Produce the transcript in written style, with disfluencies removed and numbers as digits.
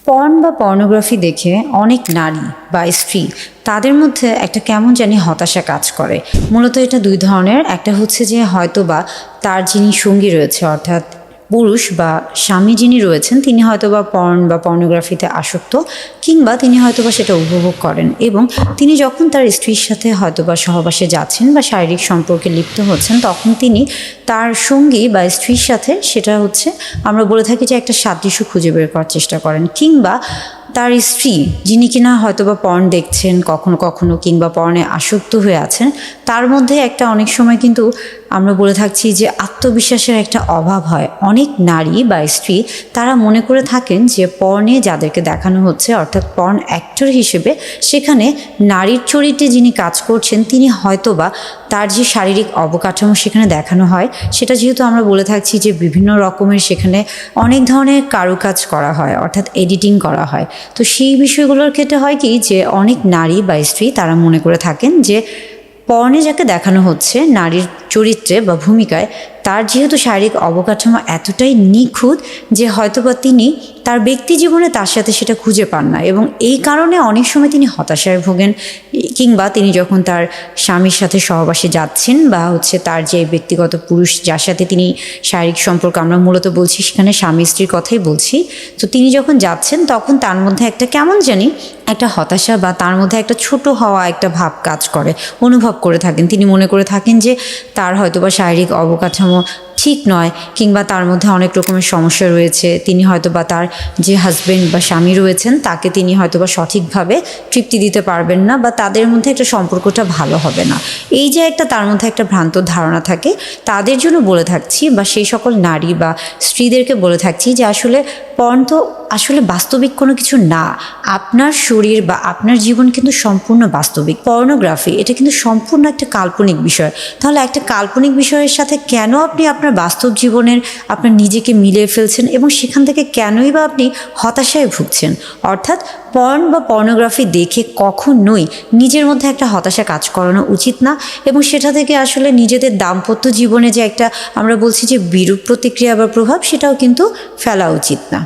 Porn বা pornography দেখে অনেক নারী বা স্ত্রী তাদের মধ্যে একটা কেমন জানি হতাশা কাজ করে। মূলত এটা দুই ধরনের। একটা হচ্ছে যে হয়তো বা তার যিনি সঙ্গী রয়েছে, অর্থাৎ পুরুষ বা স্বামী যিনি রয়েছেন, তিনি হয়তো বা পর্ন বা পর্নোগ্রাফিতে আসক্ত, কিংবা তিনি হয়তো বা সেটা উপভোগ করেন এবং তিনি যখন তার স্ত্রীর সাথে হয়তো বা সহবাসে যাচ্ছেন বা শারীরিক সম্পর্কে লিপ্ত হচ্ছেন, তখন তিনি তার সঙ্গী বা স্ত্রীর সাথে সেটা হচ্ছে আমরা বলে থাকি যে একটা সাদৃশ্য খুঁজে বের করার চেষ্টা করেন, কিংবা তার স্ত্রী যিনি কিনা হয়তো বা পর্ন দেখছেন কখনো কখনো কিংবা পর্নে আসক্ত হয়ে আছেন, তার মধ্যে একটা অনেক সময় কিন্তু আমরা বলে থাকছি যে আত্মবিশ্বাসের একটা অভাব হয়। অনেক নারী বা স্ত্রী তারা মনে করে থাকেন যে পর্নে যাদেরকে দেখানো হচ্ছে, অর্থাৎ পর্ন অ্যাক্টর হিসেবে সেখানে নারীর চরিত্রে যিনি কাজ করছেন তিনি হয়তো বা তার যে শারীরিক অবকাঠামো সেখানে দেখানো হয়, সেটা যেহেতু আমরা বলে থাকছি যে বিভিন্ন রকমের সেখানে অনেক ধরনের কারুকাজ করা হয়, অর্থাৎ এডিটিং করা হয়। তো সেই বিষয়গুলোর ক্ষেত্রে হয় কি যে অনেক নারী বা স্ত্রী তারা মনে করে থাকেন যে পর্নে যাকে দেখানো হচ্ছে নারীর চরিত্রে বা ভূমিকায়, তার যেহেতু শারীরিক অবকাঠামো এতটাই নিখুঁত যে হয়তোবা তিনি তার ব্যক্তি জীবনে তার সাথে সেটা খুঁজে পান না, এবং এই কারণে অনেক সময় তিনি হতাশায় ভোগেন। কিংবা তিনি যখন তার স্বামীর সাথে সহবাসে যাচ্ছেন বা হচ্ছে তার যে ব্যক্তিগত পুরুষ যার সাথে তিনি শারীরিক সম্পর্ক, আমরা মূলত বলছি সেখানে স্বামী স্ত্রীর কথাই বলছি, তো তিনি যখন যাচ্ছেন তখন তার মধ্যে একটা কেমন জানি একটা হতাশা বা তার মধ্যে একটা ছোট হওয়া একটা ভাব কাজ করে, অনুভব করে থাকেন। তিনি মনে করে থাকেন যে তার হয়তোবা শারীরিক অবকাঠামো ঠিক নয়, কিংবা তার মধ্যে অনেক রকমের সমস্যা রয়েছে। তিনি হয়তো বা তার যে হাজবেন্ড বা স্বামী রয়েছেন তাকে তিনি হয়তো বা সঠিকভাবে তৃপ্তি দিতে পারবেন না, বা তাদের মধ্যে একটা সম্পর্কটা ভালো হবে না। এই যে একটা তার মধ্যে একটা ভ্রান্ত ধারণা থাকে, তাদের জন্য বলে থাকছি বা সেই সকল নারী বা স্ত্রীদেরকে বলে থাকছি যে আসলে পর্ন তো আসলে বাস্তবিক কোনো কিছু না। আপনার শরীর বা আপনার জীবন কিন্তু সম্পূর্ণ বাস্তবিক। পর্নোগ্রাফি এটা কিন্তু সম্পূর্ণ একটা কাল্পনিক বিষয়। তাহলে একটা কাল্পনিক বিষয়ের সাথে কেন আপনি আপনার বাস্তব জীবনের আপনার নিজেকে মিলিয়ে ফেলছেন, এবং সেখান থেকে কেনই বা আপনি হতাশায় ভুগছেন? অর্থাৎ পর্ন বা পর্নোগ্রাফি দেখে কখনোই নিজের মধ্যে একটা হতাশা কাজ করানো উচিত না, এবং সেটা থেকে আসলে নিজেদের দাম্পত্য জীবনে যে একটা আমরা বলছি যে বিরূপ প্রতিক্রিয়া বা প্রভাব, সেটাও কিন্তু ফেলা উচিত না।